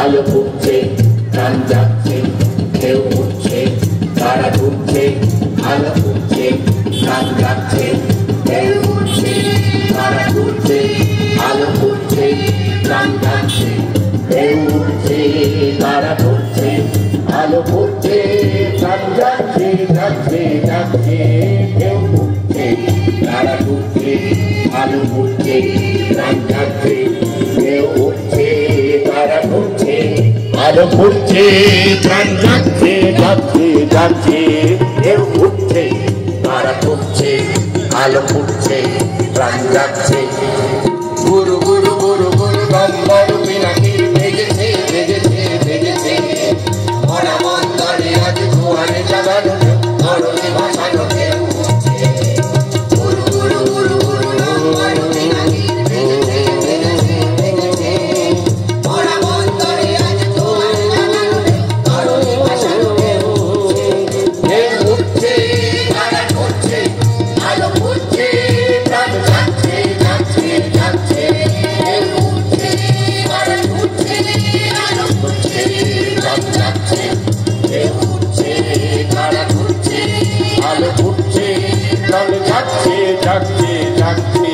আলো ফুটছে প্রাণ জাগছে ঢেউ উঠছে তারা ঢুকছে আলো ফুটছে প্রাণ জাগছে ঢেউ উঠছে তারা ঢুকছে আলো ফুটছে প্রাণ জাগছে ঢেউ উঠছে তারা ঢুকছে আলো ফুটছে প্রাণ জাগছে জাগছে জাগছে ঢেউ উঠছে তারা ঢুকছে আলো ফুটছে প্রাণ জাগছে ঢেউ উঠছে তারা ঢুকছে আলো ফুটছে প্রাণ জাগছে জাগছে জাগছে ঢেউ উঠছে তারা ঢুকছে আলো ফুটছে প্রাণ জাগছে গুরু গুরু গুরু গুরু নম্বর পিনাকি ভেজেছে ভেজেছে ভেজেছে মরা মন্দারে আজ জোয়ারে জাগানো ধরণী ভাসানো ঢেউ উঠছে গুরু গুরু গুরু গুরু নম্বর পিনাকি ভেজেছে ভেজেছে ভেজেছে মরা মন্দারে আজ জোয়ারে জাগানো ধরণী ভাসানো ঢেউ উঠছে তারা ঢুকছে আলো ফুটছে প্রাণ জাগছে জাগছে জাগছে ঢেউ উঠছে তারা ঢুকছে আলো ফুটছে প্রাণ জাগছে ঢেউ উঠছে তারা ঢুকছে আলো ফুটছে প্রাণ জাগছে জাগছে জাগছে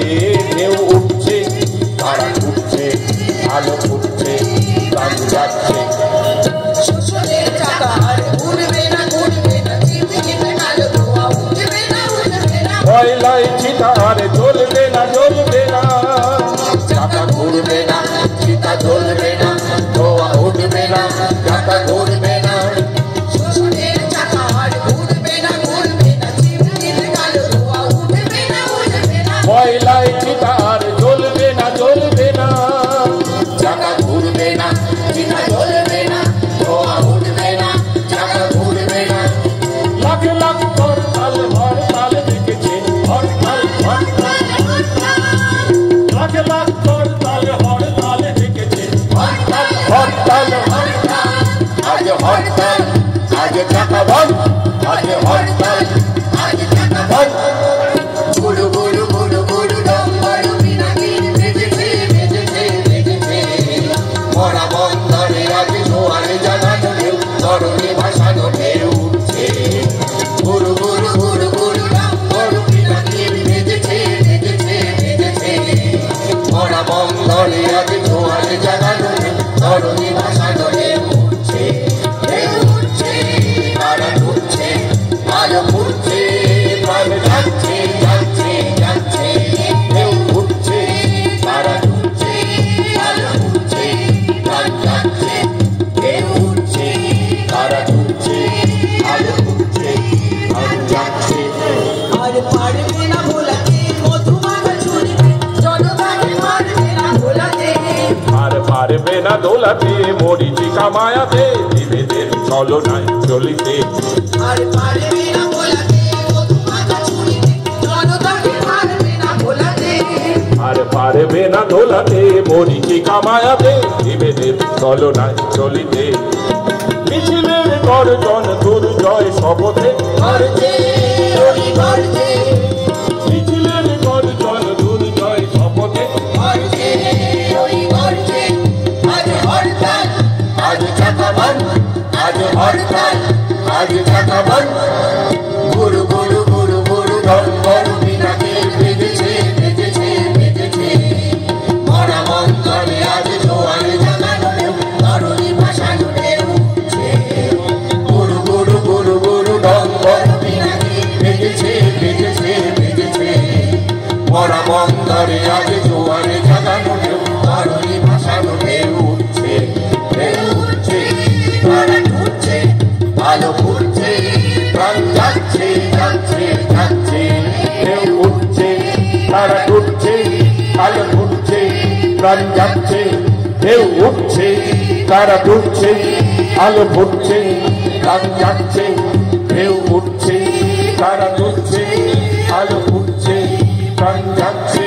ঢেউ উঠছে তারা ঢুকছে আলো ফুটছে প্রাণ জাগছে শ্বশুরের চাকা আর ঘুরবে না চিমটি চিমটি আলো ধোয়া উঠবে না কয়লায় চিতা আর জ্বলবে না জ্বলবে না চাকা ঘুরবে না চিতা জ্বলবে না ধোয়া উঠবে না চাকা ঘুরবে না শ্বশুরের চাকা আর ঘুরবে না চিমটি চিমটি আলো ধোয়া উঠবে না কয়লায় চিতা আর জ্বলবে না জ্বলবে না চাকা ঘুরবে না চিতা জ্বলবে না ধোয়া উঠবে না চাকা ঘুরবে না লাখ লাখ হরতাল হরতাল দেখেছে হরতাল হরতাল লাখ লাখ হরতাল হরতাল দেখেছে হরতাল হরতাল হরতাল আজ হরতাল আজ চাকা বন্ধ আজ হরতাল আজ চাকা বন্ধ গুরু গুরু গুরু গুরু নম্বর পিনাকি ভেজেছে ভেজেছে ভেজেছে মরা বন্দরে আজ জোয়ারে জাগানো ঢেউ ধরণী ভাসানো ঢেউ উঠছে গুরু গুরু গুরু গুরু নম্বর পিনাকি ভেজেছে ভেজেছে ভেজেছে মরা বন্দরে আজ জোয়ারে জাগানো ঢেউ ধরণী ভাসানো ঢেউ উঠছে তারা ঢুকছে আলো ফুটছে প্রাণ জাগছে জাগছে জাগছে ঢেউ উঠছে তারা ঢুকছে আলো ফুটছে প্রাণ জাগছে ঢেউ উঠছে তারা ঢুকছে আলো ফুটছে প্রাণ জাগছে আর পারবে না ভোলাতে মধুমাখা ছুরিতে জনতাকে মারবে না ভোলাতে আর পারবে না দোলাতে মরিচিকা মায়াতে বিভেদের ছলনায় চলিতে আর পারবে না ভোলাতে মধুমাখা ছুরিতে জনতাকে মারবে না ভোলাতে আর পারবে না দোলাতে মরিচিকা মায়াতে বিভেদের ছলনায় চলিতে মিছিলের গর্জন দুর্জয় শপথে গর্জে ওই গর্জে মিছিলের গর্জন দুর্জয় শপথে গর্জে ওই গর্জে আজ হরতাল আজ চাকা বন্ধ আজ হরতাল আজ চাকা বন্ধ গুরু গুরু গুরু গুরু নম্বর পিনাকি ভেজেছে ভেজেছে ভেজেছে মরা মন্দরে আজ জোয়ারে জাগানো ঢেউ ধরণী ভাসানো ঢেউ উঠছে গুরু গুরু গুরু গুরু নম্বর পিনাকি ভেজেছে ভেজেছে ভেজেছে মরা মন্দরে আজ জোয়ারে জাগানো ঢেউ ধরণী ভাসানো ঢেউ উঠছে তারা ঢুকছে আলো ফুটছে প্রাণ যাচ্ছে যাচ্ছে যাচ্ছে ঢেউ উঠছে তারা ঢুকছে আলো ফুটছে প্রাণ যাচ্ছে ঢেউ উঠছে তারা ঢুকছে আলো ফুটছে প্রাণ যাচ্ছে ঢেউ উঠছে তারা ঢুকছে আলো ফুটছে প্রাণ যাচ্ছে